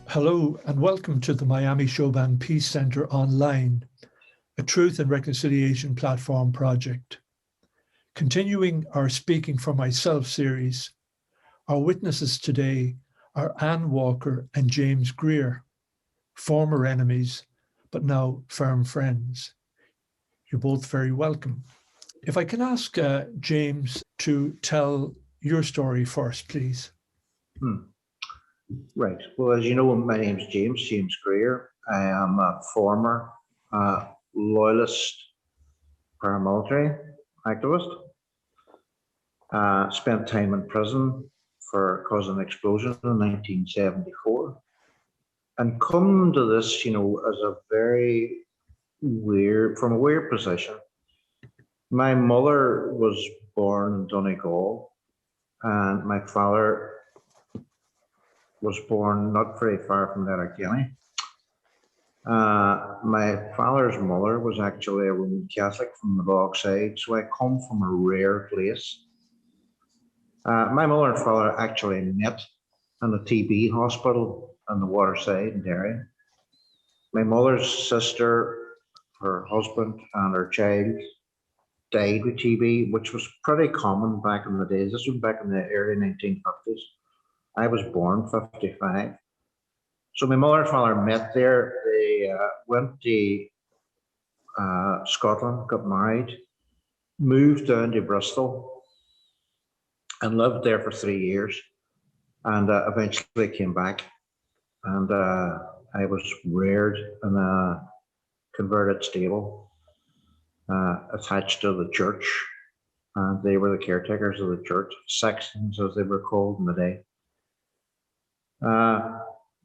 Hello and welcome to the Miami Showband Peace Center Online, a truth and reconciliation platform project. Continuing our Speaking for Myself series, our witnesses today are Anne Walker and James Greer, former enemies, but now firm friends. You're both very welcome. If I can ask James to tell your story first, please. Right. Well, as you know, my name's James Greer. I am a former loyalist paramilitary activist. Spent time in prison for causing an explosion in 1974. And come to this, as a very from a weird position. My mother was born in Donegal, and my father was born not very far from Letterkenny. My father's mother was actually a Roman Catholic from the Lochside, so I come from a rare place. My mother and father actually met in a TB hospital on the Waterside in Derry. My mother's sister, her husband, and her child died with TB, which was pretty common back in the days. This was back in the early 1950s. I was born 55. So my mother and father met there. They went to Scotland, got married, moved down to Bristol and lived there for 3 years, and eventually came back. And I was reared in a converted stable attached to the church. And they were the caretakers of the church, sextons as they were called in the day.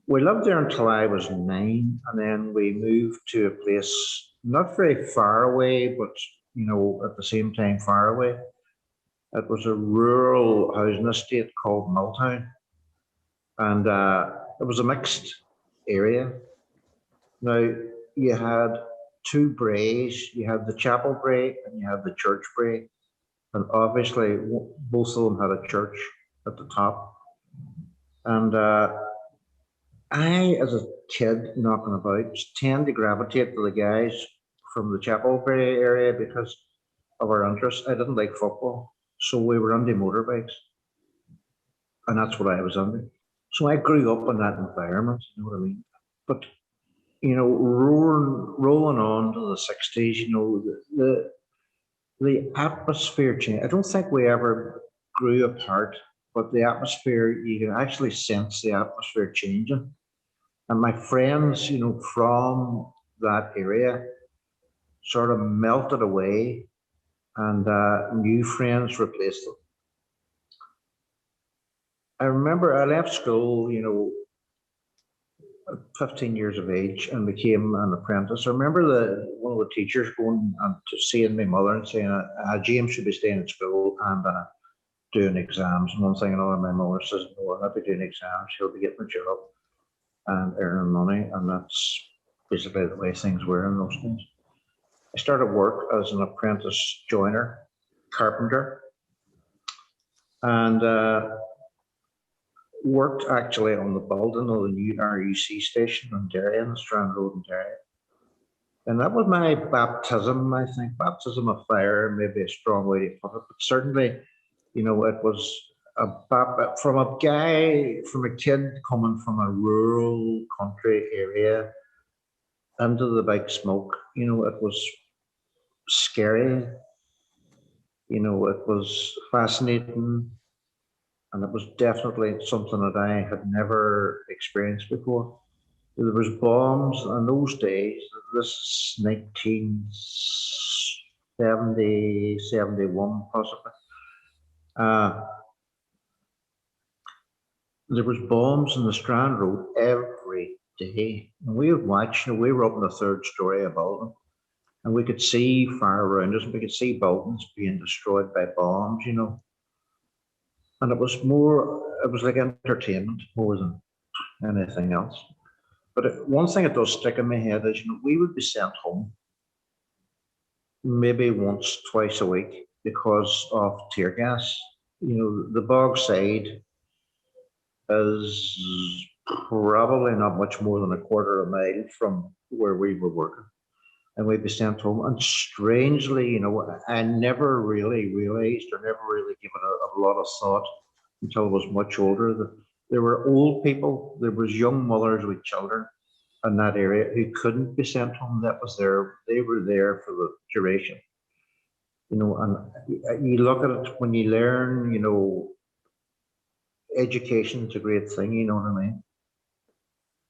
We lived there until I was 9, and then we moved to a place not very far away, but at the same time far away. It was a rural housing estate called Milltown, and it was a mixed area. Now you had two braes. You had the chapel bray and you had the church bray, and obviously both of them had a church at the top. And I, as a kid knocking about, tend to gravitate to the guys from the Chapel Bay area because of our interests. I didn't like football, so we were into motorbikes, and that's what I was into. So I grew up in that environment, you know what I mean? But, rolling on to the 60s, the atmosphere changed. I don't think we ever grew apart, but the atmosphere, you can actually sense the atmosphere changing. And my friends, from that area sort of melted away, and new friends replaced them. I remember I left school, at 15 years of age, and became an apprentice. I remember one of the teachers going to seeing my mother and saying, James should be staying in school and doing exams. And one thing another, my mother says, no, I'll not be doing exams, he'll be getting a job and earning money. And that's basically the way things were in those days. I started work as an apprentice joiner, carpenter, and worked actually on the building of the new RUC station in Derry, on the Strand Road in Derry. And that was my baptism, I think. Baptism of fire, maybe a strong way to put it, but certainly, it was from a kid coming from a rural country area into the big smoke. It was scary. It was fascinating, and it was definitely something that I had never experienced before. There was bombs in those days. This is 1970, 71 possibly. There was bombs in the Strand Road every day. And we would watch, we were up in the third story of a building, and we could see far around us, and we could see buildings being destroyed by bombs, And it was like entertainment more than anything else. But one thing that does stick in my head is, we would be sent home maybe once, twice a week because of tear gas. The bog side is probably not much more than a quarter of a mile from where we were working. And we'd be sent home. And strangely, I never really realized or never really given a lot of thought until I was much older that there were old people, there was young mothers with children in that area who couldn't be sent home. They were there for the duration. And you look at it when you learn, education's a great thing, you know what I mean?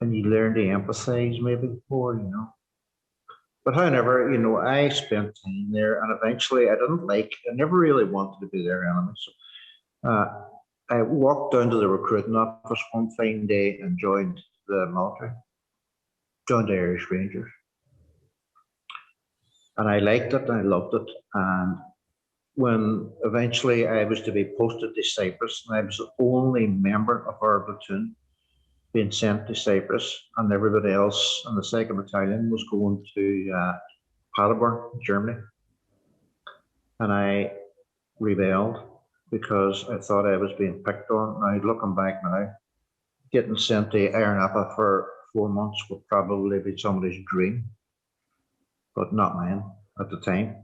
And you learn to empathize maybe more, But however, I spent time there, and eventually I never really wanted to be there anyway. So I walked down to the recruiting office one fine day and joined the military, joined the Irish Rangers. And I liked it, and I loved it. And when eventually I was to be posted to Cyprus, and I was the only member of our platoon being sent to Cyprus, and everybody else in the 2nd Battalion was going to Paderborn, Germany. And I rebelled because I thought I was being picked on. Now, looking back now, getting sent to Iron Apple for 4 months would probably be somebody's dream, but not mine at the time.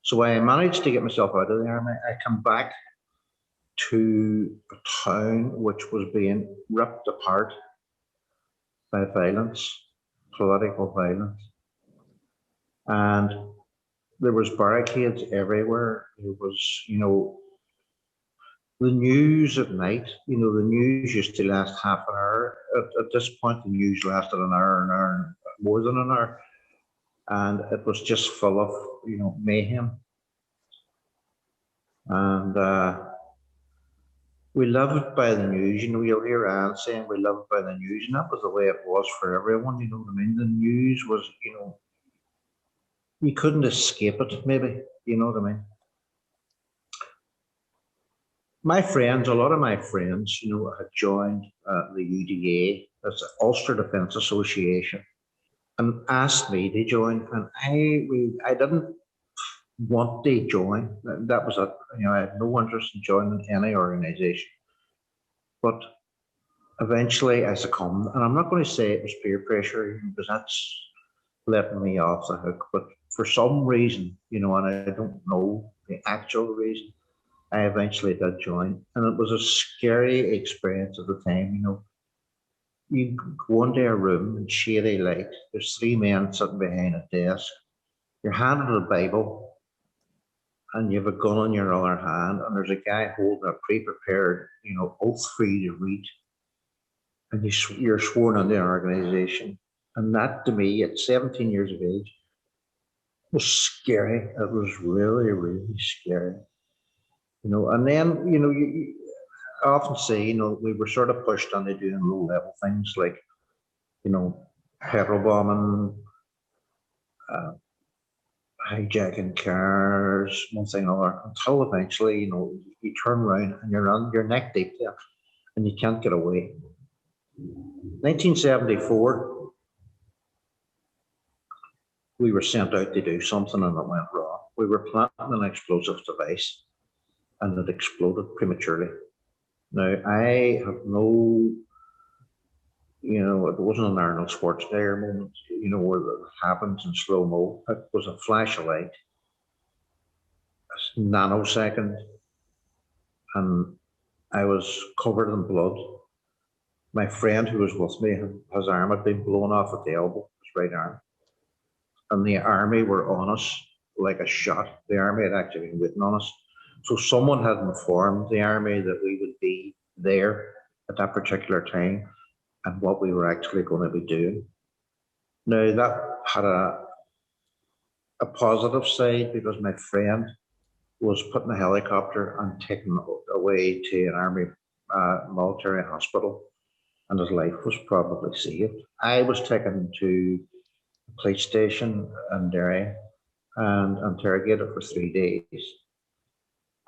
So I managed to get myself out of the army. I come back to a town which was being ripped apart by violence, political violence. And there was barricades everywhere. It was, the news at night, the news used to last half an hour. At this point, the news lasted an hour, more than an hour. And it was just full of, mayhem. And we lived by the news. You'll hear Anne saying we lived by the news, and that was the way it was for everyone. You know what I mean? The news was, you couldn't escape it. Maybe, you know what I mean? My friends, a lot of my friends, had joined the UDA, that's the Ulster Defence Association, and asked me to join, and I didn't want to join. That was it. I had no interest in joining any organisation. But eventually I succumbed, and I'm not going to say it was peer pressure because that's letting me off the hook. But for some reason, and I don't know the actual reason, I eventually did join, and it was a scary experience at the time. You go into a room in shady light. There's 3 men sitting behind a desk. You're handed a Bible, and you have a gun in your other hand, and there's a guy holding a pre-prepared, oath for you to read, and you're sworn on the organisation. And that, to me, at 17 years of age, was scary. It was really, really scary. And then, I often say, we were sort of pushed onto doing low-level things like, petrol bombing, hijacking cars, one thing or another, until eventually, you turn around and you're neck deep there, and you can't get away. 1974, we were sent out to do something, and it went wrong. We were planting an explosive device, and it exploded prematurely. Now, I have no, it wasn't an Arnold Schwarzenegger moment, where it happens in slow-mo. It was a flash of light, a nanosecond, and I was covered in blood. My friend who was with me, his arm had been blown off at the elbow, his right arm. And the army were on us like a shot. The army had actually been waiting on us. So someone had informed the army that we would be there at that particular time and what we were actually going to be doing. Now, that had a positive side because my friend was put in a helicopter and taken away to an army military hospital, and his life was probably saved. I was taken to a police station in Derry and interrogated for 3 days.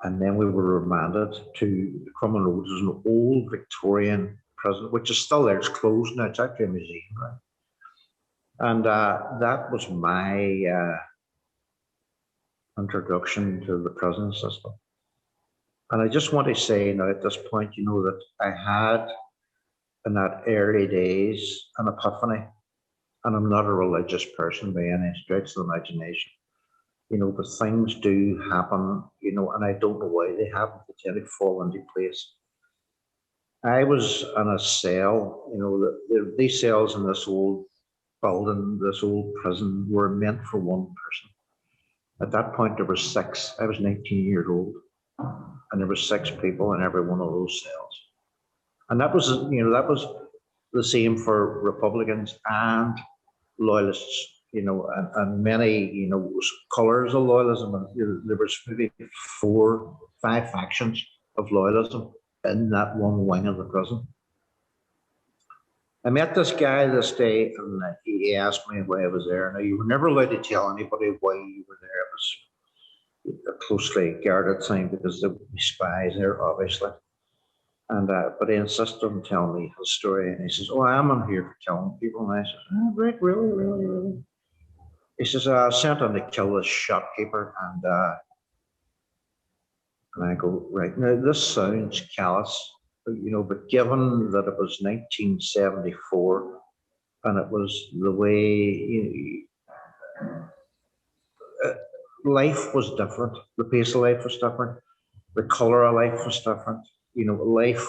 And then we were remanded to Crumlin Road. There's an old Victorian prison, which is still there. It's closed now. It's actually a museum, right? And that was my introduction to the prison system. And I just want to say now at this point, you know, that I had in that early days an epiphany, and I'm not a religious person by any stretch of the imagination, you know, but things do happen, you know, and I don't know why they happen, but they fall into place. I was in a cell, you know, these cells in this old building, this old prison, were meant for one person. At that point, there were 6. I was 19 years old, and there were 6 people in every one of those cells. And that was, you know, that was the same for Republicans and loyalists, you know, and many, you know, colours of loyalism. And you know, there was maybe 4, 5 factions of loyalism in that one wing of the prison. I met this guy this day, and he asked me why I was there. Now, you were never allowed to tell anybody why you were there. It was a closely guarded thing because there would be spies there, obviously. And but he insisted on telling me his story, and he says, "Oh, I'm in here for killing people." And I said, "Oh, right, really, really, really?" He says, "I sent him to kill this shopkeeper," and I go, "Right, now this sounds callous, you know, but given that it was 1974 and it was the way, you know, life was different, the pace of life was different, the colour of life was different, you know, life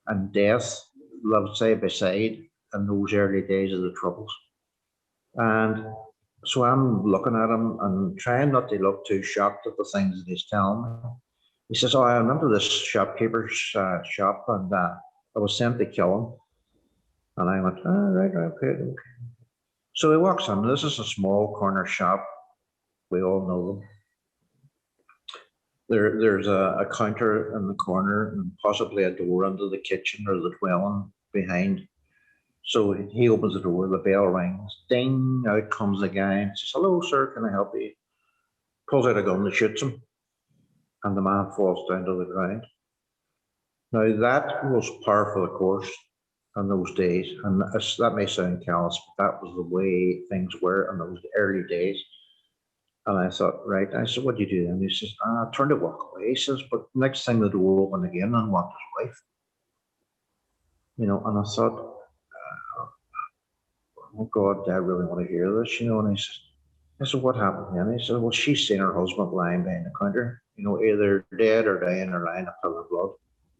and death lived side by side in those early days of the Troubles." And so I'm looking at him and trying not to look too shocked at the things that he's telling me. He says, "Oh, I went to this shopkeeper's shop, and I was sent to kill him." And I went, "Oh, right, okay." So he walks in. This is a small corner shop. We all know them. There's a counter in the corner and possibly a door into the kitchen or the dwelling behind. So he opens the door, the bell rings, ding, out comes the guy and says, "Hello, sir, can I help you?" Pulls out a gun and shoots him, and the man falls down to the ground. Now, that was powerful, of course, in those days, and that may sound callous, but that was the way things were in those early days. And I thought, right, I said, "What do you do then?" He says, "I turned to walk away." He says, but next time the door opened again and walked his wife. You know, and I thought, "Oh God, I really want to hear this," you know. And I said, "What happened then?" He said, "Well, she's seen her husband lying behind the counter, you know, either dead or dying or lying a pool of blood."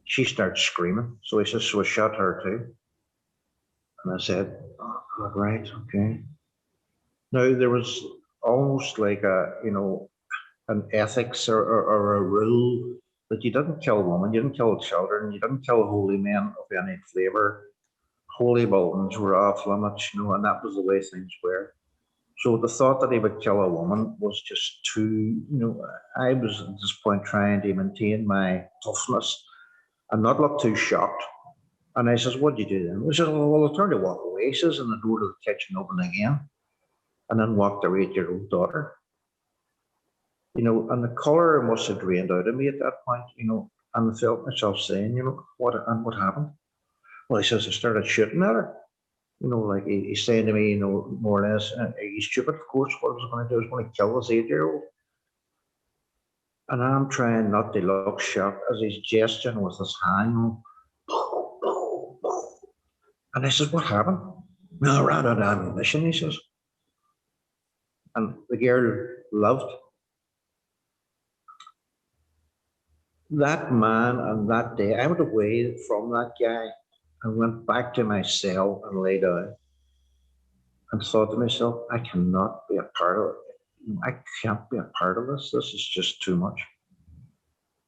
She starts screaming. So he says, "So I shot her too." And I said, "Oh God, right, okay." Now there was almost like you know, an ethics or a rule that you didn't kill women, you didn't kill children, you didn't kill holy men of any flavour. Holy buildings were off limits, you know, and that was the way things were. So the thought that he would kill a woman was just too, you know, I was at this point trying to maintain my toughness and not look too shocked. And I says, "What do you do then?" He says, "Well, I turned to walk away." He says, and the door to the kitchen opened again, and then walked their 8-year-old daughter. You know, and the colour must have drained out of me at that point, you know, and I felt myself saying, you know, what happened? Well, he says, "I started shooting at her." You know, like he's saying to me, you know, more or less, "Are you stupid? Of course, what was I going to do? I was going to kill this 8-year-old." And I'm trying not to look shocked as he's gesturing with his hand, you know, boom, boom, boom. And I says, "What happened?" "No, I ran out of ammunition," he says. And the girl loved that man. And that day, I went away from that guy and went back to my cell and lay down and thought to myself, I cannot be a part of it. I can't be a part of this. This is just too much,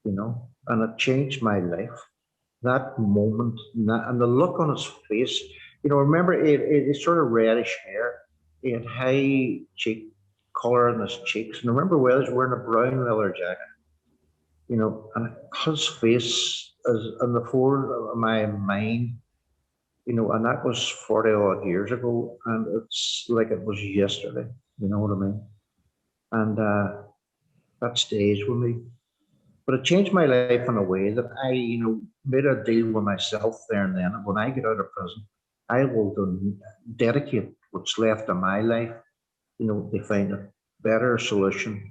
you know. And it changed my life. That moment and the look on his face, you know, remember it's sort of reddish hair. He had high cheek color in his cheeks. And I remember Wells wearing a brown leather jacket, you know, and his face is in the forefront of my mind, you know, and that was 40 odd years ago. And it's like it was yesterday, you know what I mean? And that stays with me. But it changed my life in a way that I, made a deal with myself there and then. When I get out of prison, I will dedicate what's left of my life, to find a better solution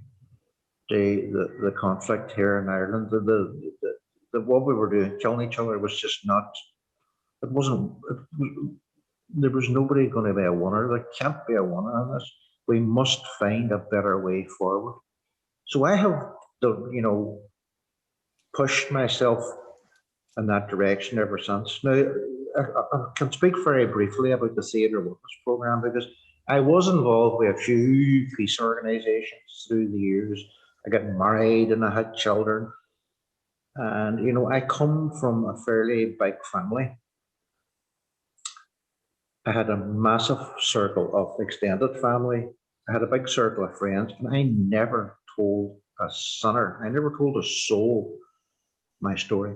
to the conflict here in Ireland. The what we were doing, killing each other, was just not. It wasn't. There was nobody going to be a winner. There can't be a winner in this. We must find a better way forward. So I have, pushed myself in that direction ever since. Now, I can speak very briefly about the Theatre Witness Programme, because I was involved with a few peace organisations through the years. I got married and I had children. And, I come from a fairly big family. I had a massive circle of extended family. I had a big circle of friends, and I never told a sinner, I never told a soul my story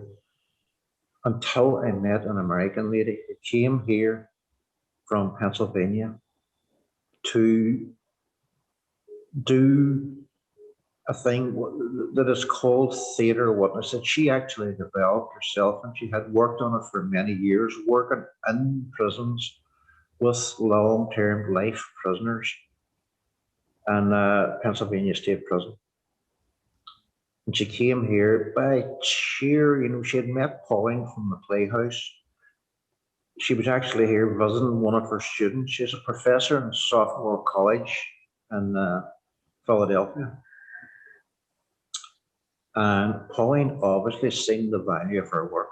until I met an American lady who came here from Pennsylvania to do a thing that is called theatre witness, that she actually developed herself, and she had worked on it for many years, working in prisons with long-term life prisoners in Pennsylvania State Prison. And she came here by sheer, she had met Pauline from the Playhouse. She was actually here visiting one of her students. She's a professor in sophomore college in Philadelphia. And Pauline obviously seen the value of her work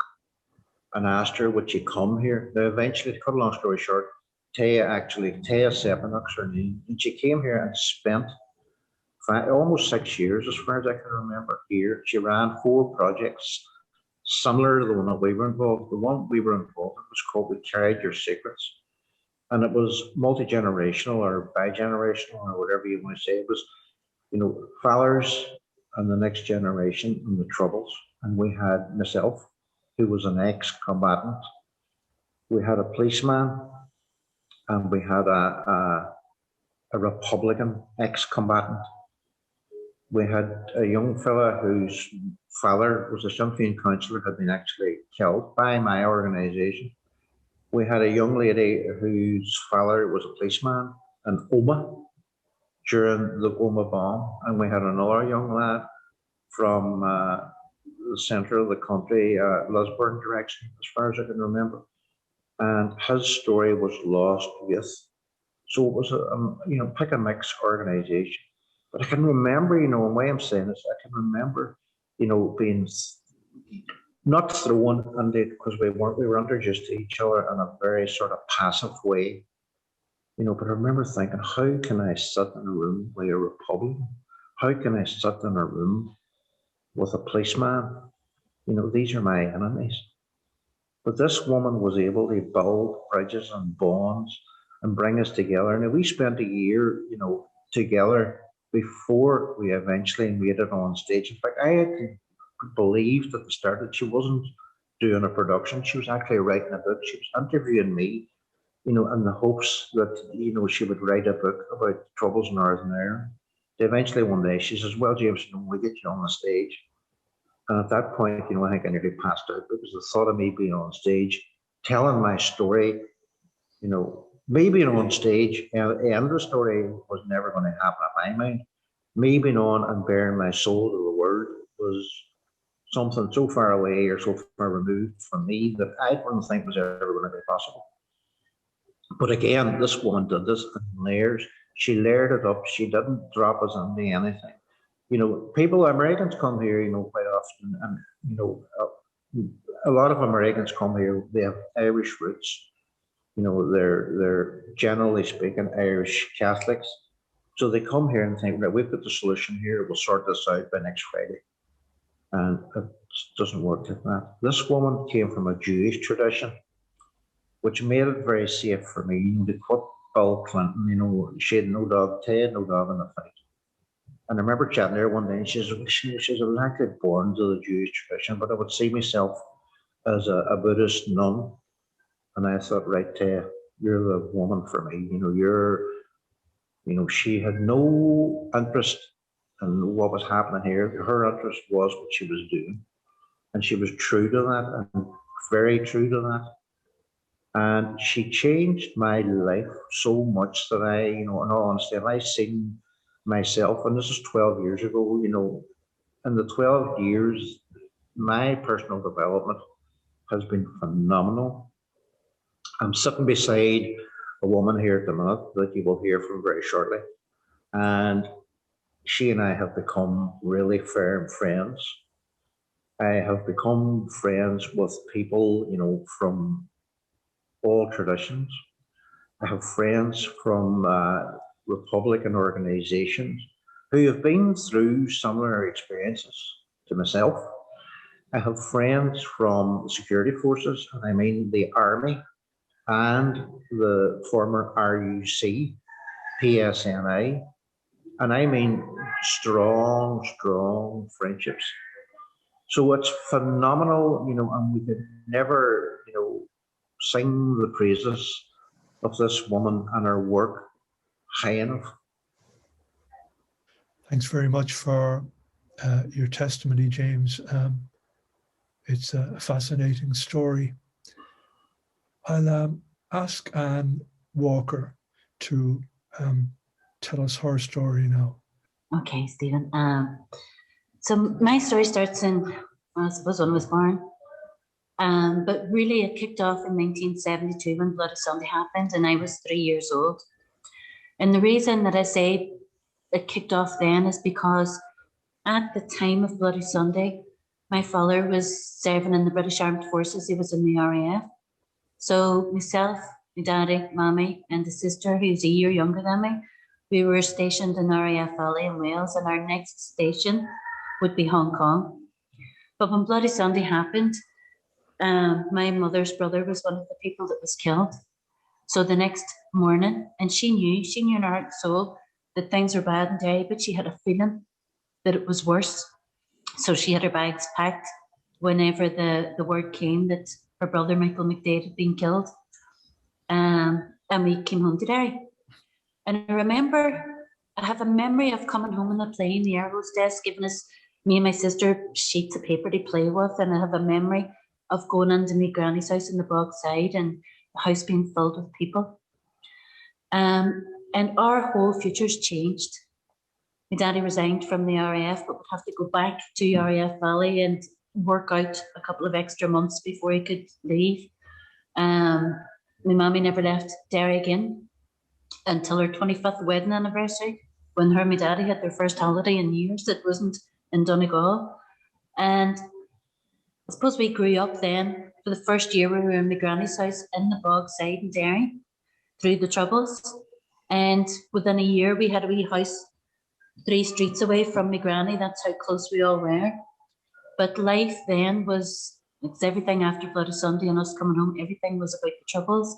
and asked her, would she come here? Now, eventually, to cut a long story short, Taya Sepanuk's her name, and she came here and spent almost 6 years, as far as I can remember, here. She ran 4 projects similar to the one that we were involved. The one we were involved in was called We Carried Your Secrets. And it was multi-generational or bi-generational or whatever you want to say. It was, fathers and the next generation and the Troubles. And we had myself, who was an ex-combatant. We had a policeman, and we had a Republican ex-combatant. We had a young fella whose father was a Sinn Féin councillor, had been actually killed by my organisation. We had a young lady whose father was a policeman in Oma during the Oma bomb, and we had another young lad from the centre of the country, Lisburn direction, as far as I can remember. And his story was lost youth. So it was a pick and mix organisation. But I can remember, and why I'm saying this, I can remember, being not thrown into, because we were introduced to each other in a very sort of passive way, but I remember thinking, how can I sit in a room with a Republican? How can I sit in a room with a policeman? These are my enemies. But this woman was able to build bridges and bonds and bring us together. Now, we spent a year, together before we eventually made it on stage. In fact, I believed at the start that she wasn't doing a production. She was actually writing a book. She was interviewing me, in the hopes that, she would write a book about the Troubles in Northern Ireland. Eventually one day she says, well, James, we'll get you on the stage. And at that point, I think I nearly passed out, because the thought of me being on stage, telling my story, me being on stage, and the end of the story was never going to happen in my mind. Me being on and bearing my soul to the world was something so far away or so far removed from me that I didn't think was ever going to be possible. But again, this woman did this in layers. She layered it up. She didn't drop us into anything. Americans come here, quite often, and, a lot of Americans come here, they have Irish roots. They're generally speaking Irish Catholics. So they come here and think, right, we've got the solution here, we'll sort this out by next Friday. And it doesn't work like that. This woman came from a Jewish tradition, which made it very safe for me. To put Bill Clinton, she had no dog in the fight. And I remember chatting to her one day, and she says, I was actually born to the Jewish tradition, but I would see myself as a Buddhist nun. And I thought, right, you're the woman for me. She had no interest and what was happening here. Her interest was what she was doing, and she was true to that, and very true to that. And she changed my life so much that I, in all honesty, and I've seen myself, and this is 12 years ago, in the 12 years, my personal development has been phenomenal. I'm sitting beside a woman here at the minute that you will hear from very shortly. And she and I have become really firm friends. I have become friends with people, from all traditions. I have friends from Republican organizations who have been through similar experiences to myself. I have friends from the security forces, and I mean the Army and the former RUC, PSNI, and I mean strong, strong friendships. So it's phenomenal, and we could never, sing the praises of this woman and her work high enough. Thanks very much for your testimony, James. It's a fascinating story. I'll ask Anne Walker to tell us her story now. Okay, Stephen. So my story starts I suppose when I was born. But really it kicked off in 1972 when Bloody Sunday happened, and I was 3 years old. And the reason that I say it kicked off then is because at the time of Bloody Sunday, my father was serving in the British Armed Forces. He was in the RAF. So myself, my daddy, mommy, and a sister who's a year younger than me, we were stationed in RAF Valley in Wales, and our next station would be Hong Kong. But when Bloody Sunday happened, my mother's brother was one of the people that was killed. So the next morning, and she knew in her heart and soul that things were bad in Derry, but she had a feeling that it was worse. So she had her bags packed whenever the word came that her brother Michael McDade had been killed. And we came home to Derry. And I remember, I have a memory of coming home on the plane, the air hostess giving us, me and my sister, sheets of paper to play with. And I have a memory of going into my granny's house in the Bogside and the house being filled with people. And our whole futures changed. My daddy resigned from the RAF, but would have to go back to RAF Valley and work out a couple of extra months before he could leave. My mommy never left Derry again until her 25th wedding anniversary, when her and my daddy had their first holiday in years. It wasn't in Donegal. And I suppose we grew up then. For the first year, we were in my granny's house in the Bogside in Derry through the Troubles. And within a year, we had a wee house 3 streets away from my granny. That's how close we all were. But life then was, it's everything after Bloody Sunday and us coming home, everything was about the Troubles.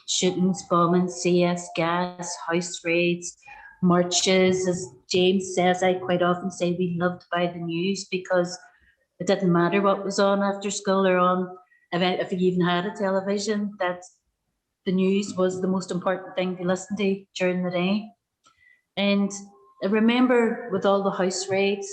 Shootings, bombings, CS, gas, house raids, marches. As James says, I quite often say we loved by the news because it didn't matter what was on after school or on, if you even had a television, that the news was the most important thing to listen to during the day. And I remember with all the house raids,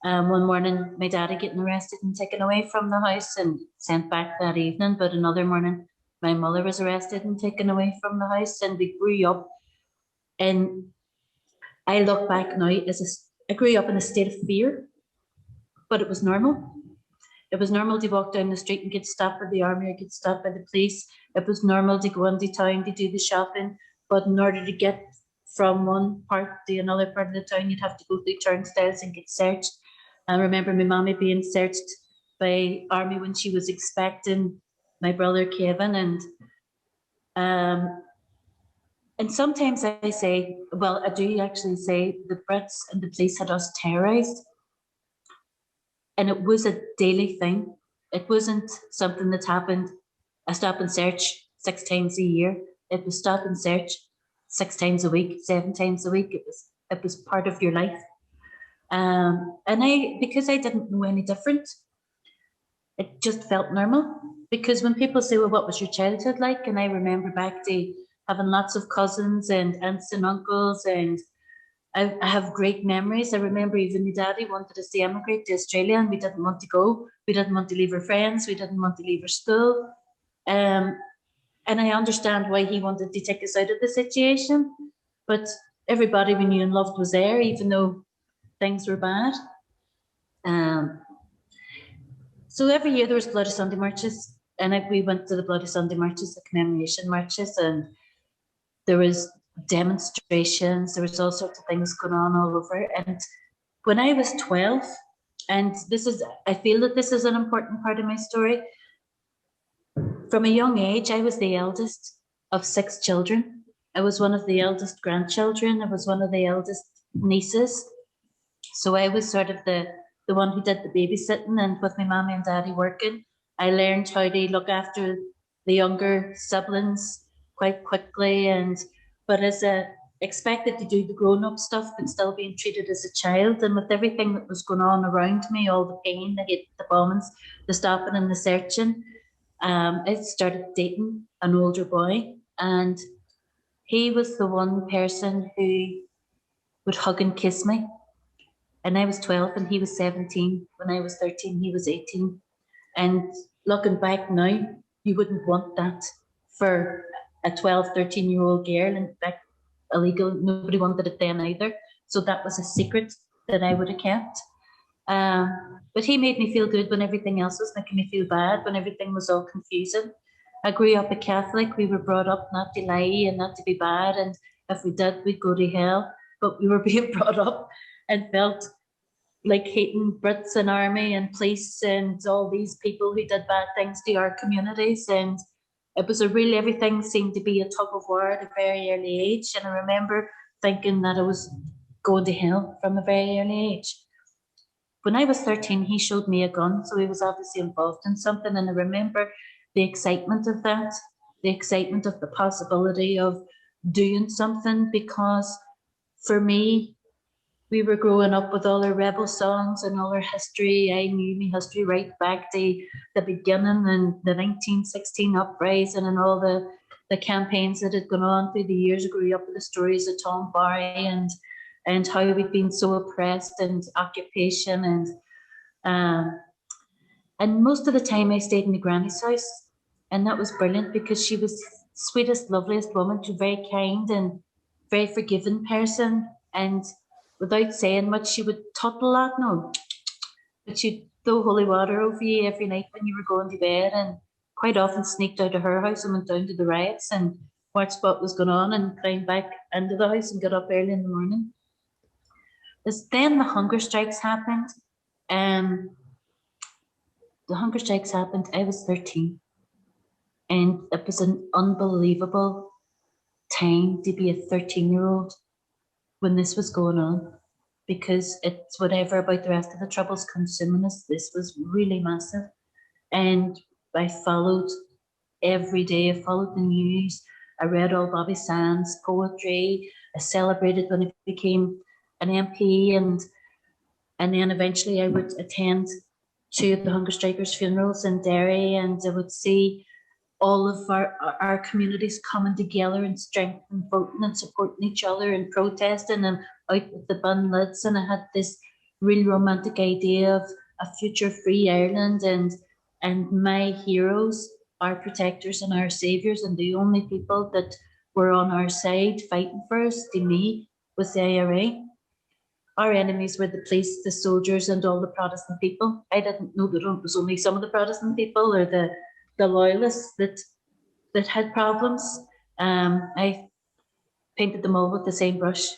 one morning my daddy getting arrested and taken away from the house and sent back that evening, but another morning my mother was arrested and taken away from the house, and we grew up. And I look back now I grew up in a state of fear, but it was normal. It was normal to walk down the street and get stopped by the army or get stopped by the police. It was normal to go into town to do the shopping, but in order to get from one part to another part of the town, you'd have to go through turnstiles and get searched. I remember my mommy being searched by army when she was expecting my brother Kevin, and sometimes I say, well, I do actually say the Brits and the police had us terrorised. And it was a daily thing. It wasn't something that happened, a stop and search 6 times a year. It was stop and search 6 times a week, 7 times a week. It was part of your life. And because I didn't know any different, it just felt normal. Because when people say, well, what was your childhood like? And I remember back to having lots of cousins and aunts and uncles and I have great memories. I remember even my daddy wanted us to emigrate to Australia, and we didn't want to go. We didn't want to leave our friends. We didn't want to leave our school. And I understand why he wanted to take us out of the situation. But everybody we knew and loved was there, even though things were bad. So every year there was Bloody Sunday marches, and we went to the Bloody Sunday marches, the commemoration marches, and there was demonstrations. There was all sorts of things going on all over. And when I was 12, and I feel that this is an important part of my story. From a young age, I was the eldest of 6 children. I was one of the eldest grandchildren. I was one of the eldest nieces. So I was sort of the one who did the babysitting, and with my mommy and daddy working, I learned how to look after the younger siblings quite quickly, but as expected to do the grown-up stuff, but still being treated as a child. And with everything that was going on around me, all the pain, the hate, the bombings, the stopping and the searching, I started dating an older boy, and he was the one person who would hug and kiss me. And I was 12 and he was 17. When I was 13, he was 18. And looking back now, you wouldn't want that for a 12, 13-year-old girl. In fact, illegal. Nobody wanted it then either. So that was a secret that I would have kept. But he made me feel good when everything else was making me feel bad, when everything was all confusing. I grew up a Catholic. We were brought up not to lie and not to be bad. And if we did, we'd go to hell. But we were being brought up and felt like hating Brits and army and police and all these people who did bad things to our communities. And it was everything seemed to be a tug of war at a very early age. And I remember thinking that I was going to hell from a very early age. When I was 13, he showed me a gun, so he was obviously involved in something. And I remember the excitement of that, the excitement of the possibility of doing something, because for me, we were growing up with all our rebel songs and all our history. I knew my history right back to the beginning and the 1916 uprising and all the campaigns that had gone on through the years. I grew up with the stories of Tom Barry and how we'd been so oppressed and occupation. And most of the time I stayed in my granny's house, and that was brilliant because she was the sweetest, loveliest woman. She was very kind and very forgiving person, and without saying much, she would tut a lot, no, but she'd throw holy water over you every night when you were going to bed, and quite often sneaked out of her house and went down to the riots and watched what was going on and climbed back into the house and got up early in the morning. As then the hunger strikes happened. The hunger strikes happened, I was 13. And it was an unbelievable time to be a 13-year-old when this was going on, because it's whatever about the rest of the troubles consuming us, this was really massive. And I followed every day. I followed the news. I read all Bobby Sands' poetry. I celebrated when I became an MP, and then eventually I would attend 2 of the hunger strikers' funerals in Derry, and I would see all of our communities coming together and strength and voting and supporting each other and protesting and out with the bin lids. And I had this real romantic idea of a future free Ireland, and my heroes, our protectors and our saviours, and the only people that were on our side fighting for us, to me, was the IRA. Our enemies were the police, the soldiers, and all the Protestant people. I didn't know that it was only some of the Protestant people or the loyalists that had problems. I painted them all with the same brush.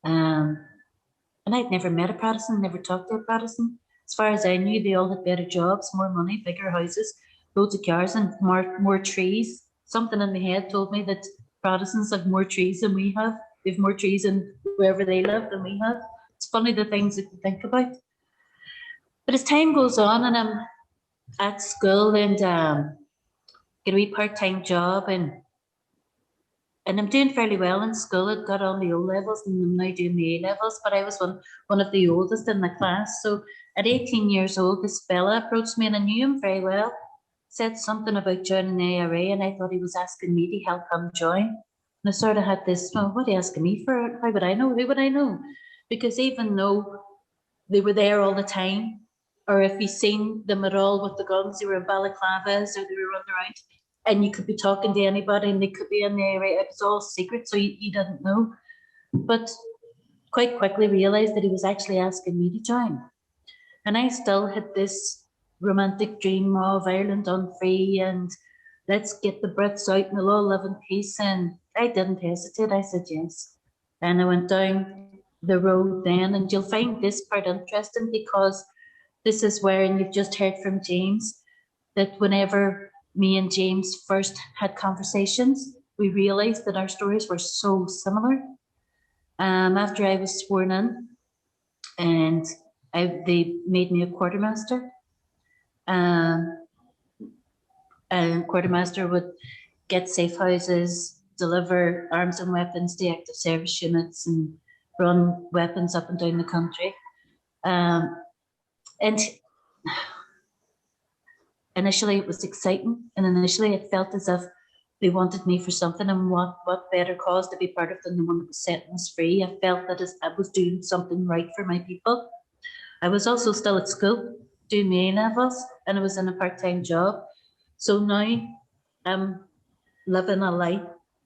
And I'd never met a Protestant, never talked to a Protestant. As far as I knew, they all had better jobs, more money, bigger houses, loads of cars, and more trees. Something in my head told me that Protestants have more trees than we have. They have more trees in wherever they live than we have. It's funny the things that you think about. But as time goes on, and I'm at school and get a wee part-time job, and I'm doing fairly well in school. I'd got on the O levels and I'm now doing the A levels, but I was one of the oldest in the class. So at 18 years old, this fella approached me, and I knew him very well, said something about joining the IRA, and I thought he was asking me to help him join. And I sort of had this, well, what are you asking me for? How would I know? Who would I know? Because even though they were there all the time, or if you seen them at all with the guns, they were in balaclavas or they were running around, and you could be talking to anybody and they could be in the IRA. It was all secret, so you didn't know. But quite quickly realised that he was actually asking me to join. And I still had this romantic dream of Ireland on free and let's get the Brits out and we'll all live in peace. And I didn't hesitate. I said yes. And I went down the road then, and you'll find this part interesting because this is where, and you've just heard from James, that whenever me and James first had conversations, we realised that our stories were so similar. After I was sworn in, and they made me a quartermaster. And quartermaster would get safe houses, deliver arms and weapons to active service units, and run weapons up and down the country. And initially it was exciting, and initially it felt as if they wanted me for something, and what better cause to be part of than the one that was setting us free. I felt that I was doing something right for my people. I was also still at school doing my A-levels, and I was in a part-time job. So now I'm living a life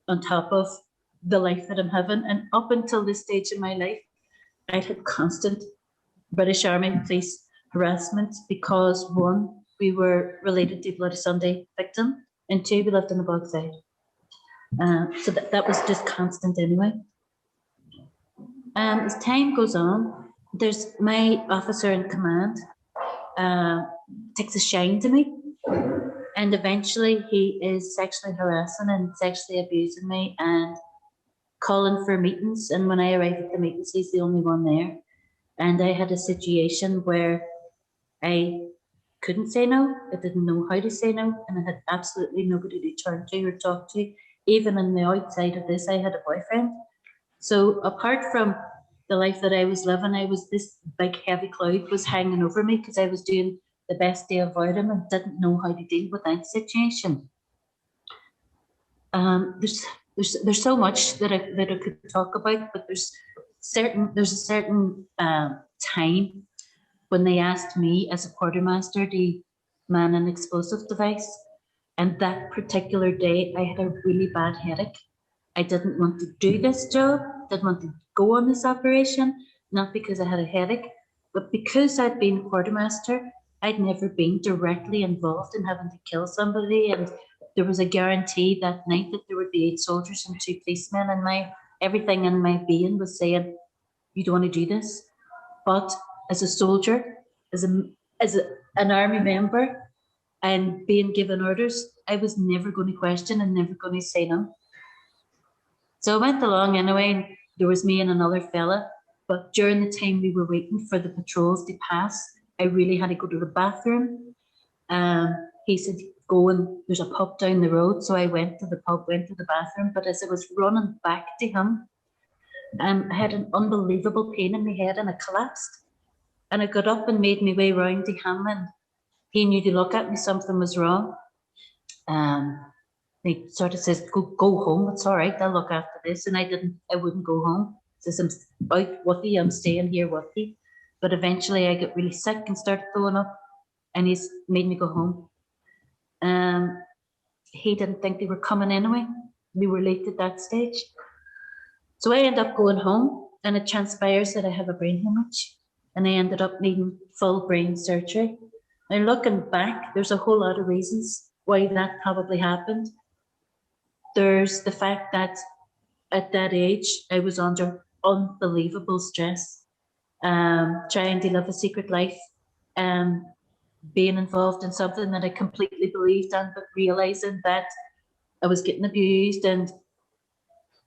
on top of the life that I'm having. And up until this stage in my life, I'd had constant British Army police harassment because, one, we were related to Bloody Sunday victim, and two, we lived in the Bogside. So that was just constant anyway. As time goes on, there's my officer in command takes a shine to me, and eventually he is sexually harassing and sexually abusing me and calling for meetings. And when I arrive at the meetings, he's the only one there. And I had a situation where I couldn't say no, I didn't know how to say no, and I had absolutely nobody to turn to or talk to. Even on the outside of this, I had a boyfriend. So apart from the life that I was living, this big heavy cloud was hanging over me because I was doing the best to avoid him and didn't know how to deal with that situation. There's so much that I could talk about, but there's a certain time when they asked me as a quartermaster to man an explosive device, and that particular day I had a really bad headache. I didn't want to do this job, didn't want to go on this operation, not because I had a headache, but because I'd been quartermaster. I'd never been directly involved in having to kill somebody, and there was a guarantee that night that there would be 8 soldiers and 2 policemen, and everything in my being was saying, you don't want to do this. But as a soldier, as an army member, and being given orders, I was never going to question and never going to say no. So I went along anyway. There was me and another fella, but during the time we were waiting for the patrols to pass, I really had to go to the bathroom. He said, go, and there's a pub down the road. So I went to the pub, went to the bathroom, but as I was running back to him, I had an unbelievable pain in my head and I collapsed. And I got up and made my way round to him, and he knew to look at me, something was wrong. He sort of says, go home, it's all right, I'll look after this. And I wouldn't go home. Says, I'm out with you, I'm staying here with you. But eventually I got really sick and started throwing up, and he's made me go home. He didn't think they were coming anyway. We were late at that stage. So I end up going home, and it transpires that I have a brain hemorrhage, and I ended up needing full brain surgery. Now, looking back, there's a whole lot of reasons why that probably happened. There's the fact that at that age, I was under unbelievable stress, trying to live a secret life, being involved in something that I completely believed in, but realizing that I was getting abused. And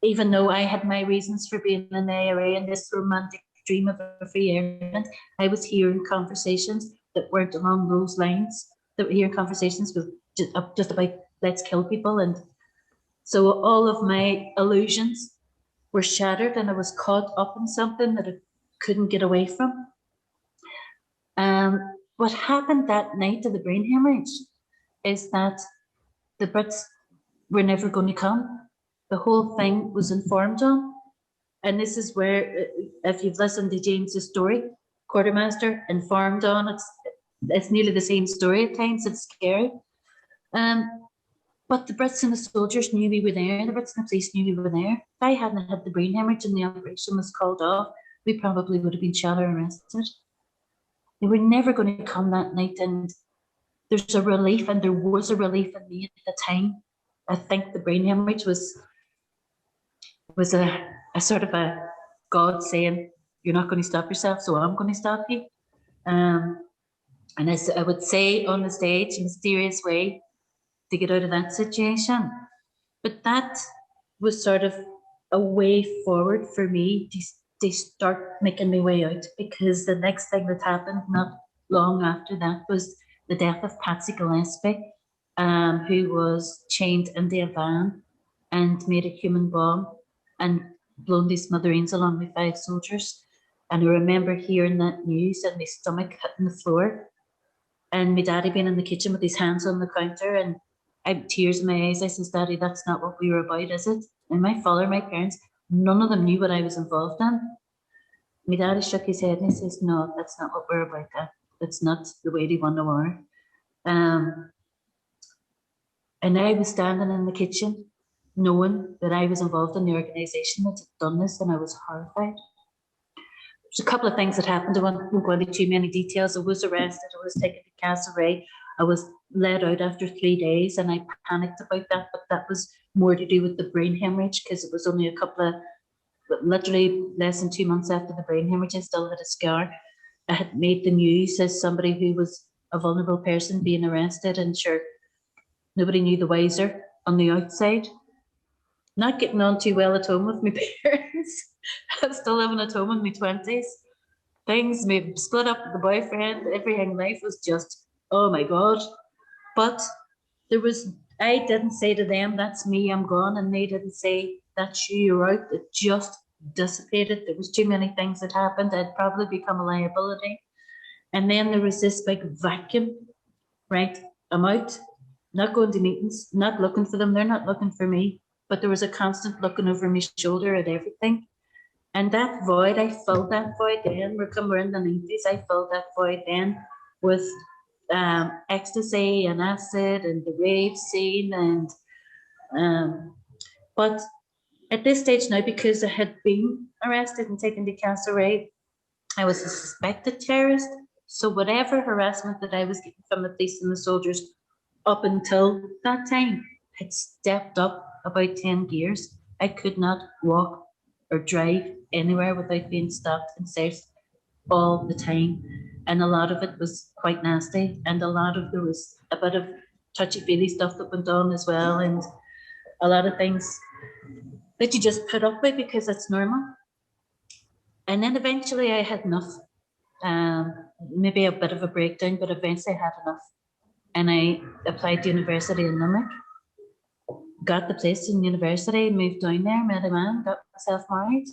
even though I had my reasons for being in the IRA and this romantic dream of a free Ireland, I was hearing conversations that weren't along those lines, that were hearing conversations with just about let's kill people. And so all of my illusions were shattered, and I was caught up in something that I couldn't get away from. What happened that night of the brain hemorrhage is that the Brits were never going to come. the whole thing was informed on. And this is where, if you've listened to James's story, quartermaster, informed on, it's nearly the same story at times. It's scary. But the Brits and the soldiers knew we were there. The Brits and the police knew we were there. If I hadn't had the brain hemorrhage and the operation was called off, we probably would have been shot or arrested. They were never going to come that night, and there's a relief, and there was a relief in me at the time. I think the brain hemorrhage was a sort of a God saying, "You're not going to stop yourself, so I'm going to stop you." And as I would say on the stage, in a mysterious way, to get out of that situation. But that was sort of a way forward for me to start making my way out, because the next thing that happened not long after that was the death of Patsy Gillespie, who was chained into a van and made a human bomb and blown these smithereens along with 5 soldiers. And I remember hearing that news and my stomach hitting the floor, and my daddy being in the kitchen with his hands on the counter, and I had tears in my eyes. I says, "Daddy, that's not what we were about, is it?" And my father, my parents, none of them knew what I was involved in. My daddy shook his head and he says, "No, that's not what we're about. That's not the way they want to war." And I was standing in the kitchen knowing that I was involved in the organisation that had done this, and I was horrified. There's a couple of things that happened. I won't go into too many details. I was arrested. I was taken to Castlereagh. I was let out after 3 days, and I panicked about that, but that was more to do with the brain hemorrhage, because it was only literally less than 2 months after the brain hemorrhage. I still had a scar. I had made the news as somebody who was a vulnerable person being arrested, and sure, nobody knew the wiser on the outside. Not getting on too well at home with my parents. I'm still living at home in my 20s. Things, we split up with the boyfriend, everything, life was just, oh my God. But I didn't say to them, "That's me, I'm gone," and they didn't say, "That's you, you're out." It just dissipated. There was too many things that happened. I'd probably become a liability. And then there was this big vacuum, right? I'm out, not going to meetings, not looking for them. They're not looking for me. But there was a constant looking over my shoulder at everything. And that void, I filled that void then. We're in the 90s. I filled that void then with ecstasy and acid and the rave scene. And but at this stage now, because I had been arrested and taken to Castlereagh, I was a suspected terrorist. So whatever harassment that I was getting from the police and the soldiers up until that time had stepped up about 10 gears. I could not walk or drive anywhere without being stopped and searched all the time. And a lot of it was quite nasty, and there was a bit of touchy-feely stuff that went on as well, and a lot of things that you just put up with because it's normal. And then eventually I had enough. Maybe a bit of a breakdown, but eventually I had enough. And I applied to university in Limerick, got the place in university, moved down there, met a man, got myself married.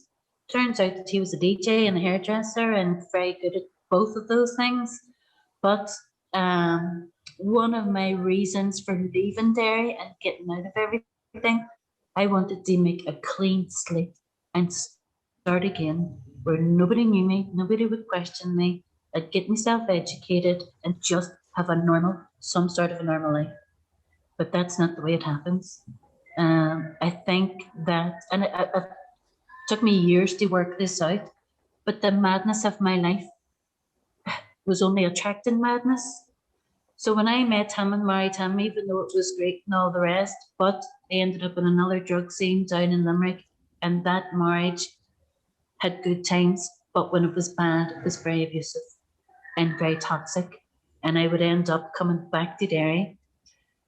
Turns out that he was a DJ and a hairdresser and very good at both of those things. But one of my reasons for leaving Derry and getting out of everything, I wanted to make a clean slate and start again, where nobody knew me, nobody would question me. I'd get myself educated and just have some sort of a normal life. But that's not the way it happens. I think that, and it took me years to work this out, but the madness of my life was only attracting madness. So when I met him and married him, even though it was great and all the rest, but I ended up in another drug scene down in Limerick, and that marriage had good times, but when it was bad, it was very abusive and very toxic. And I would end up coming back to Derry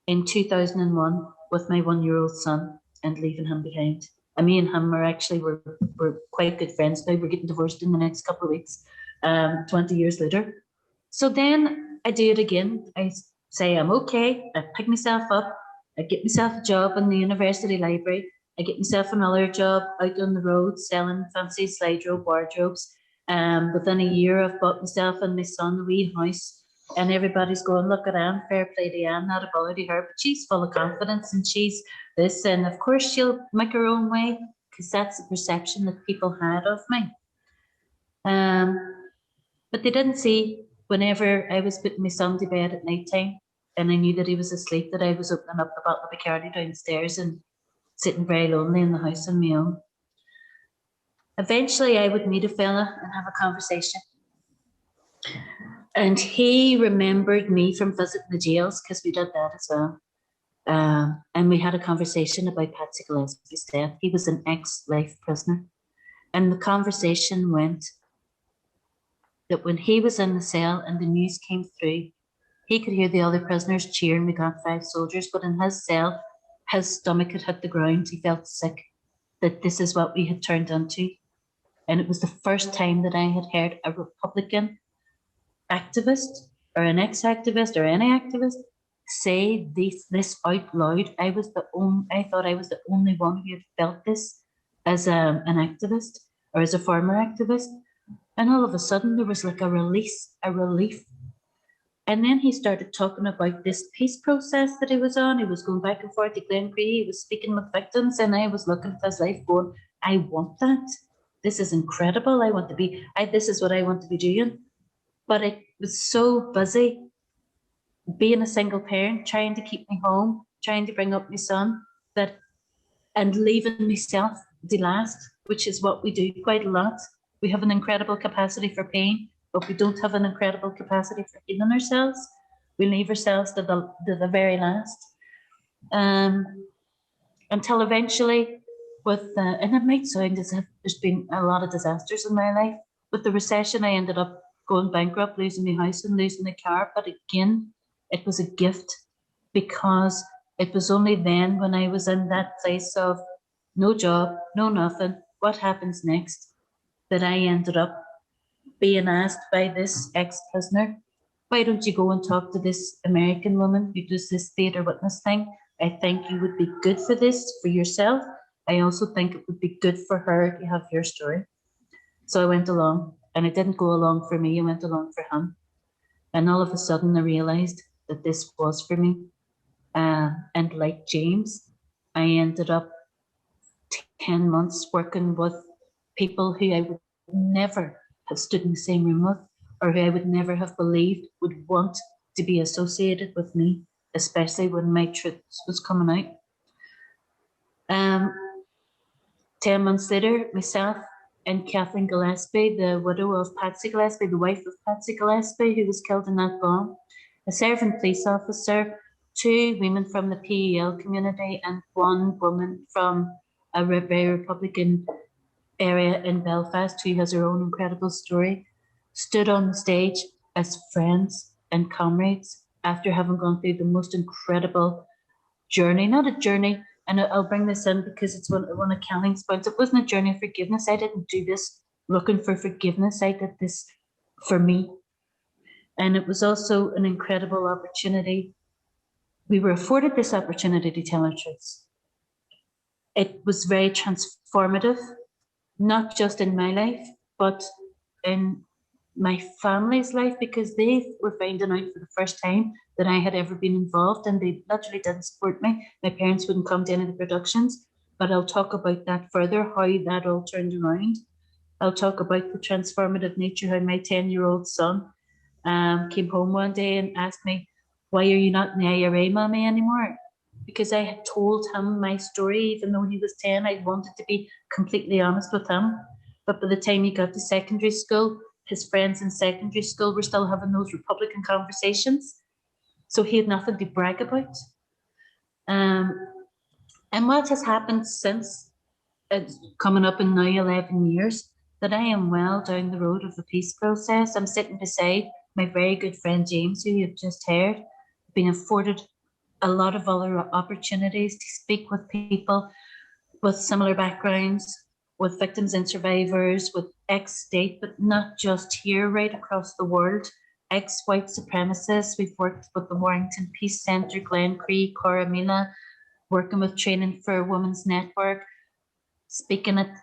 in 2001 with my 1-year-old son and leaving him behind. And me and him we're quite good friends now. We're getting divorced in the next couple of weeks, 20 years later. So then I do it again. I say I'm okay. I pick myself up. I get myself a job in the university library. I get myself another job out on the road selling fancy slide rope wardrobes. Within a year, I've bought myself and my son a wee house And everybody's going, look at Anne, fair play to Anne, not a bother to her, but she's full of confidence and she's this, and of course she'll make her own way, because that's the perception that people had of me. But they didn't see whenever I was putting my son to bed at night time and I knew that he was asleep, that I was opening up the bottle of Bacardi downstairs and sitting very lonely in the house on my own. Eventually I would meet a fella and have a conversation. And he remembered me from visiting the jails, because we did that as well. And we had a conversation about Patsy Gillespie's death. He was an ex-life prisoner. And the conversation went that when he was in the cell and the news came through, he could hear the other prisoners cheering, we got 5 soldiers, but in his cell, his stomach had hit the ground. He felt sick, that this is what we had turned into. And it was the first time that I had heard a Republican activist or an ex-activist or any activist say this out loud. I thought I was the only one who had felt this as an activist or as a former activist. And all of a sudden there was like a relief. And then he started talking about this peace process that he was on. He was going back and forth to Glencree. He was speaking with victims, and I was looking at his life going, I want that. This is incredible. This is what I want to be doing. But I was so busy being a single parent, trying to keep me home, trying to bring up my son, and leaving myself to last, which is what we do quite a lot. We have an incredible capacity for pain, but we don't have an incredible capacity for healing ourselves. We leave ourselves to the very last. Until eventually, and it might sound as if there's been a lot of disasters in my life. With the recession, I ended up going bankrupt, losing my house and losing the car. But again, it was a gift, because it was only then, when I was in that place of no job, no nothing, what happens next, that I ended up being asked by this ex-prisoner, why don't you go and talk to this American woman who does this theatre witness thing? I think you would be good for this, for yourself. I also think it would be good for her to have your story. So I went along, and it didn't go along for me, I went along for him. And all of a sudden I realised that this was for me. And like James, I ended up 10 months working with people who I would never have stood in the same room with, or who I would never have believed would want to be associated with me, especially when my truth was coming out. 10 months later, myself and Kathleen Gillespie, the widow of Patsy Gillespie, the wife of Patsy Gillespie, who was killed in that bomb, a serving police officer, 2 women from the PEL community, and 1 woman from a very Republican area in Belfast who has her own incredible story, stood on the stage as friends and comrades after having gone through the most incredible journey. Not a journey, and I'll bring this in because it's one of Kelling's points. It wasn't a journey of forgiveness. I didn't do this looking for forgiveness. I did this for me. And it was also an incredible opportunity. We were afforded this opportunity to tell our truths. It was very transformative, not just in my life, but in my family's life, because they were finding out for the first time that I had ever been involved, and they literally didn't support me. My parents wouldn't come to any of the productions, but I'll talk about that further, how that all turned around. I'll talk about the transformative nature, how my 10-year-old son came home one day and asked me, why are you not in the IRA, Mommy, anymore? Because I had told him my story, even though he was 10, I wanted to be completely honest with him. But by the time he got to secondary school, his friends in secondary school were still having those Republican conversations. So he had nothing to brag about. And what has happened since, it's coming up in now 11 years, that I am well down the road of the peace process. I'm sitting beside my very good friend James, who you've just heard, being afforded a lot of other opportunities to speak with people with similar backgrounds, with victims and survivors, with ex-state, but not just here, right across the world, ex-white supremacists. We've worked with the Warrington Peace Centre, Glencree, Coromina, working with Training for Women's Network, speaking at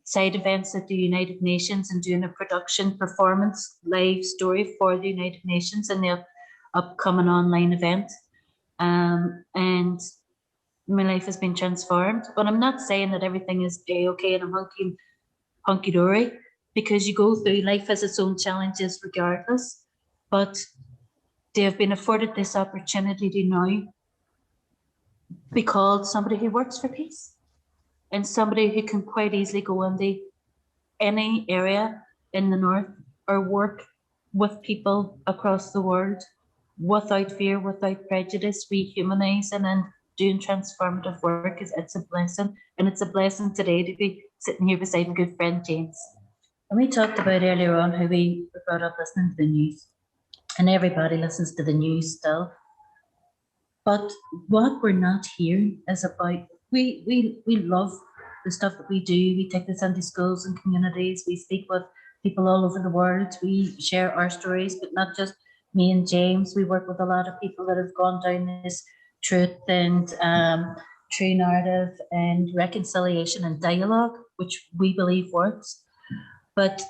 side events at the United Nations and doing a production performance live story for the United Nations and the upcoming online event. And my life has been transformed. But I'm not saying that everything is okay and I'm hunky-dory, because you go through, life has its own challenges regardless. But they have been afforded this opportunity to now be called somebody who works for peace and somebody who can quite easily go into any area in the north or work with people across the world without fear, without prejudice, rehumanizing and doing transformative work. It's a blessing, and it's a blessing today to be sitting here beside my good friend James. And we talked about earlier on how we were brought up listening to the news, and everybody listens to the news still. But what we're not hearing is about, we love the stuff that we do. We take this into schools and communities. We speak with people all over the world. We share our stories, but not just me and James. We work with a lot of people that have gone down this truth and true narrative and reconciliation and dialogue, which we believe works. But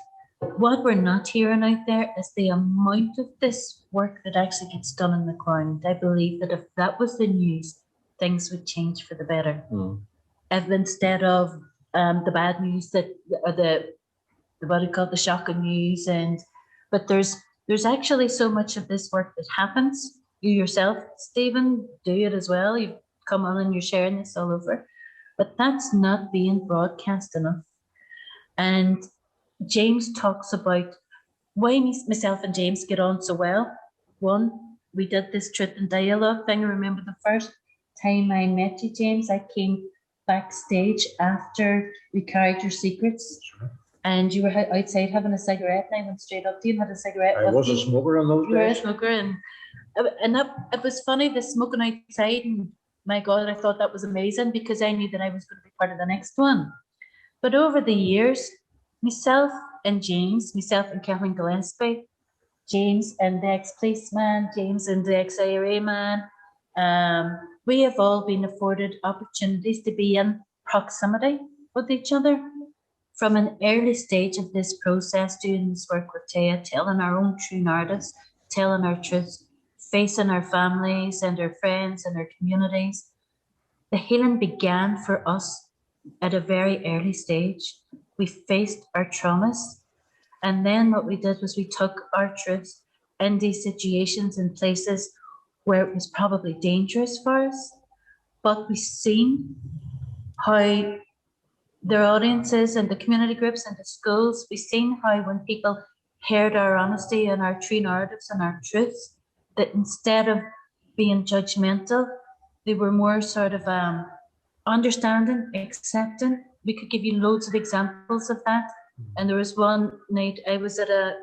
what we're not hearing out there is the amount of this work that actually gets done in the ground. I believe that if that was the news, things would change for the better. If instead of the bad news that, or the what do you call it, the shocking news, but there's actually so much of this work that happens. You yourself, Stephen, do it as well. You've come on and you're sharing this all over, but that's not being broadcast enough. And James talks about why myself and James get on so well. One, we did this truth and dialogue thing. I remember the first time I met you, James, I came backstage after we carried your secrets. And you were outside having a cigarette, and I went straight up to you and had a cigarette. I was a smoker on those days. You were a smoker, and that, it was funny, the smoking outside, and my God, I thought that was amazing because I knew that I was going to be part of the next one. But over the years, myself and Kathleen Gillespie, James and the ex-policeman, James and the ex-IRA man, we have all been afforded opportunities to be in proximity with each other from an early stage of this process, doing this work with Taya, telling our own true narratives, telling our truths, facing our families and our friends and our communities. The healing began for us at a very early stage. We faced our traumas, and then what we did was we took our truths in these situations and places where it was probably dangerous for us, but we've seen how their audiences and the community groups and the schools, we've seen how when people heard our honesty and our true narratives and our truths, that instead of being judgmental, they were more sort of understanding, accepting. We could give you loads of examples of that. And there was one night I was at a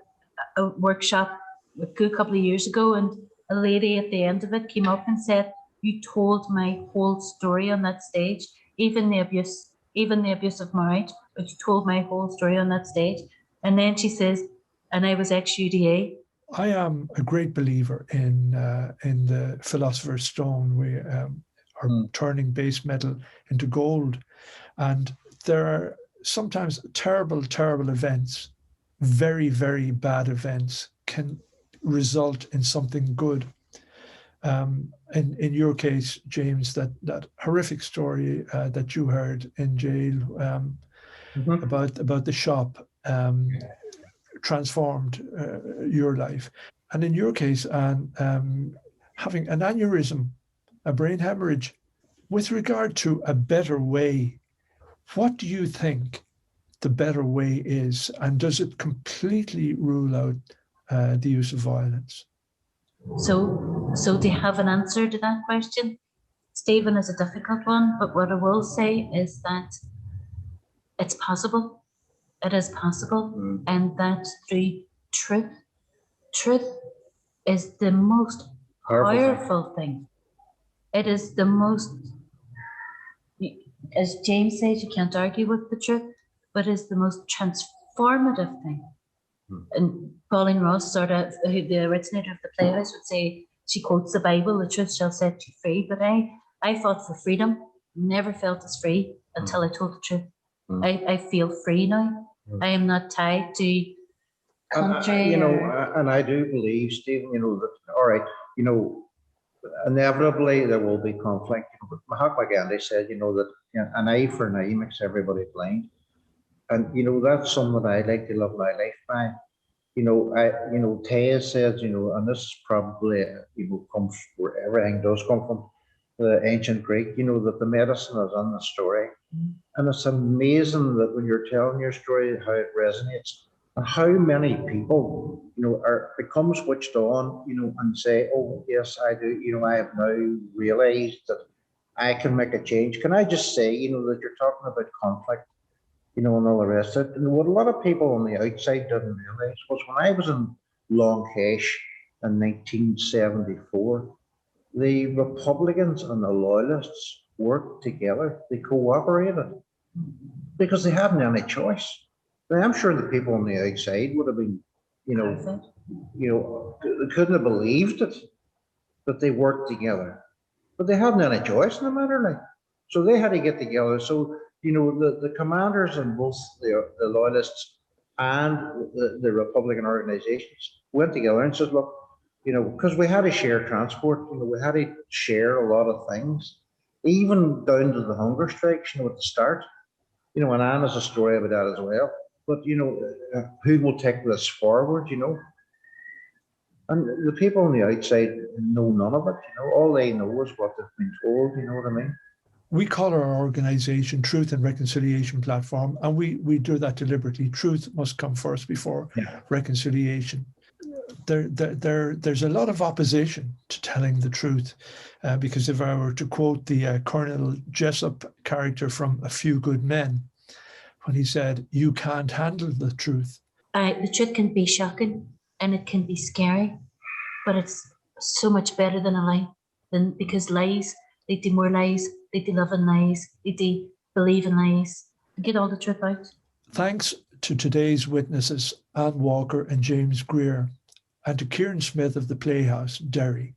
workshop a good couple of years ago, and a lady at the end of it came up and said, "You told my whole story on that stage, even the abusive marriage, but you told my whole story on that stage." And then she says, "And I was ex-UDA." I am a great believer in the philosopher's stone, where are turning base metal into gold, and there are sometimes terrible events, very, very bad events can result in something good. In your case, James, that horrific story that you heard in jail about the shop transformed your life. And in your case, Anne, having an aneurysm, a brain hemorrhage, with regard to a better way, what do you think the better way is? And does it completely rule out the use of violence? So to have an answer to that question, Stephen, is a difficult one, but what I will say is that it's possible. It is possible, and that through truth is the most powerful thing. It is the most, as James says, you can't argue with the truth, but it's the most transformative thing. And Pauline Ross, sort of, the originator of the Playhouse, would say, she quotes the Bible, "The truth shall set you free." But I fought for freedom, never felt as free until I told the truth. I feel free now. I am not tied to country. And I do believe, Stephen, that, all right, inevitably there will be conflict. But Mahatma Gandhi said, that an eye for an eye makes everybody blind. And, that's something that I like to live my life by. Taya says, and this is probably, comes where everything does come from the ancient Greek, that the medicine is in the story. And it's amazing that when you're telling your story, how it resonates and how many people, become switched on, and say, oh, yes, I do, I have now realized that I can make a change. Can I just say, that you're talking about conflict, and all the rest of it. And what a lot of people on the outside didn't realize was when I was in Long Kesh in 1974, the Republicans and the Loyalists worked together. They cooperated because they hadn't any choice. Now, I'm sure the people on the outside would have been, they couldn't have believed it, that they worked together. But they hadn't any choice in the matter, like. So they had to get together. So, the commanders in both the Loyalists and the Republican organizations went together and said, look, because we had to share transport, we had to share a lot of things, even down to the hunger strikes, at the start. And Anne has a story about that as well. But, who will take this forward, And the people on the outside know none of it, all they know is what they've been told, you know what I mean? We call our organization Truth and Reconciliation Platform, and we do that deliberately. Truth must come first before reconciliation. There's a lot of opposition to telling the truth, because if I were to quote the Colonel Jessup character from A Few Good Men, when he said, "You can't handle the truth." The truth can be shocking and it can be scary, but it's so much better than a lie. Because lies lead to more lies, lead to love and lies, lead to believe in lies. Get all the truth out. Thanks to today's witnesses, Anne Walker and James Greer, and to Kieran Smith of the Playhouse, Derry.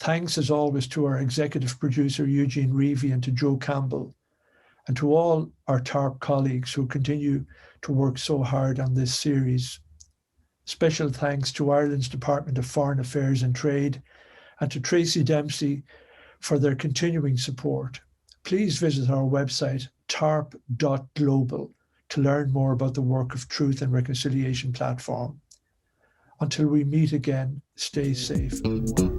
Thanks as always to our executive producer, Eugene Reevy, and to Joe Campbell, and to all our TARP colleagues who continue to work so hard on this series. Special thanks to Ireland's Department of Foreign Affairs and Trade and to Tracy Dempsey for their continuing support. Please visit our website, tarp.global, to learn more about the work of Truth and Reconciliation Platform. Until we meet again, stay safe and warm.